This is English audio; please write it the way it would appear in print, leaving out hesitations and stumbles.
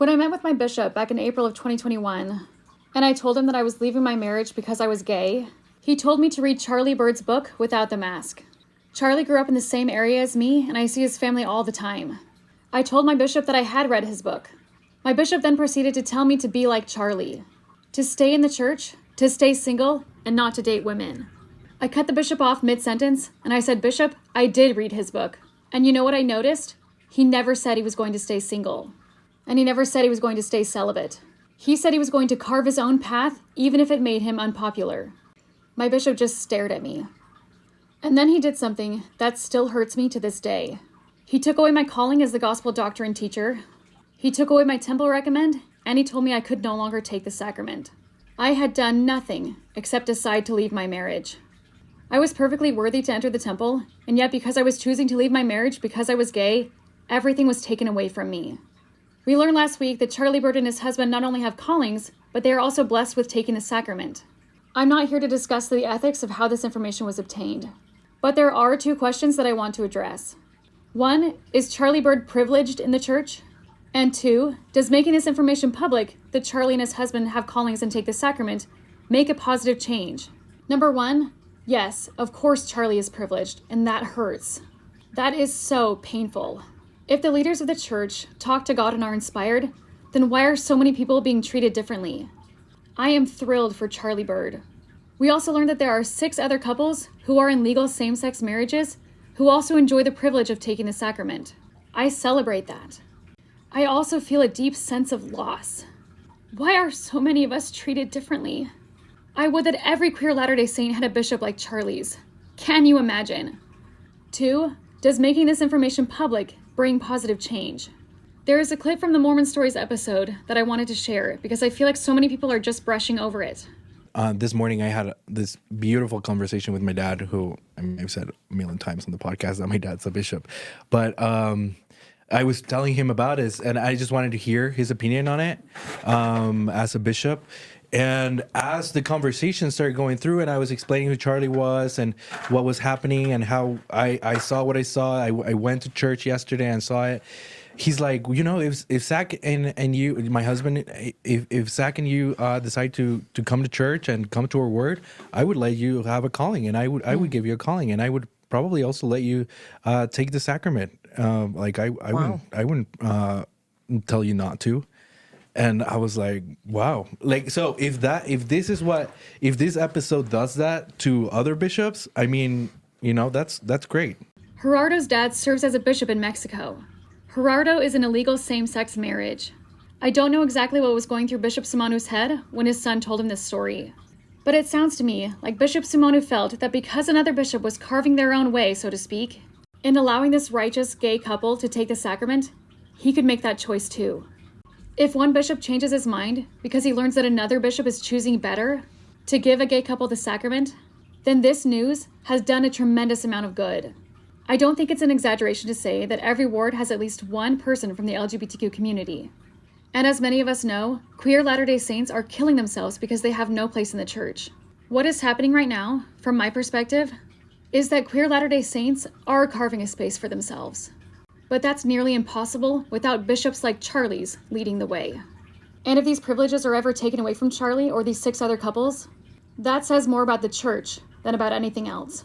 When I met with my bishop back in April of 2021, and I told him that I was leaving my marriage because I was gay, he told me to read Charlie Bird's book, Without the Mask. Charlie grew up in the same area as me, and I see his family all the time. I told my bishop that I had read his book. My bishop then proceeded to tell me to be like Charlie, to stay in the church, to stay single, and not to date women. I cut the bishop off mid-sentence, and I said, "Bishop, I did read his book. And you know what I noticed? He never said he was going to stay single. And he never said he was going to stay celibate. He said he was going to carve his own path, even if it made him unpopular." My bishop just stared at me. And then he did something that still hurts me to this day. He took away my calling as the gospel doctor and teacher. He took away my temple recommend, and he told me I could no longer take the sacrament. I had done nothing except decide to leave my marriage. I was perfectly worthy to enter the temple, and yet because I was choosing to leave my marriage because I was gay, everything was taken away from me. We learned last week that Charlie Bird and his husband not only have callings, but they are also blessed with taking the sacrament. I'm not here to discuss the ethics of how this information was obtained, but there are two questions that I want to address. One, is Charlie Bird privileged in the church? And two, does making this information public, that Charlie and his husband have callings and take the sacrament, make a positive change? Number one, yes, of course Charlie is privileged, and that hurts. That is so painful. If the leaders of the church talk to God and are inspired, then why are so many people being treated differently? I am thrilled for Charlie Bird. We also learned that there are 6 other couples who are in legal same-sex marriages who also enjoy the privilege of taking the sacrament. I celebrate that. I also feel a deep sense of loss. Why are so many of us treated differently? I would that every queer Latter-day Saint had a bishop like Charlie's. Can you imagine? 2, does making this information public bring positive change? There is a clip from the Mormon Stories episode that I wanted to share because I feel like so many people are just brushing over it. This morning I had this beautiful conversation with my dad, who I've said a million times on the podcast that my dad's a bishop. But I was telling him about it, and I just wanted to hear his opinion on it as a bishop. And as the conversation started going through, and I was explaining who Charlie was and what was happening and how I saw what I saw. I went to church yesterday and saw it. He's like, you know, if Zach and you, my husband, if Zach and you decide to come to church and come to our word, I would let you have a calling, and I would give you a calling, and I would probably also let you take the sacrament. I wouldn't tell you not to. And I was like, wow. Like, so if this episode does that to other bishops, I mean, you know, that's great. Gerardo's dad serves as a bishop in Mexico. Gerardo is an illegal same-sex marriage. I don't know exactly what was going through Bishop Simanu's head when his son told him this story. But it sounds to me like Bishop Simanu felt that because another bishop was carving their own way, so to speak, in allowing this righteous gay couple to take the sacrament, he could make that choice too. If one bishop changes his mind because he learns that another bishop is choosing better to give a gay couple the sacrament, then this news has done a tremendous amount of good. I don't think it's an exaggeration to say that every ward has at least one person from the LGBTQ community. And as many of us know, queer Latter-day Saints are killing themselves because they have no place in the church. What is happening right now, from my perspective, is that queer Latter-day Saints are carving a space for themselves. But that's nearly impossible without bishops like Charlie's leading the way. And if these privileges are ever taken away from Charlie or these 6 other couples, that says more about the church than about anything else.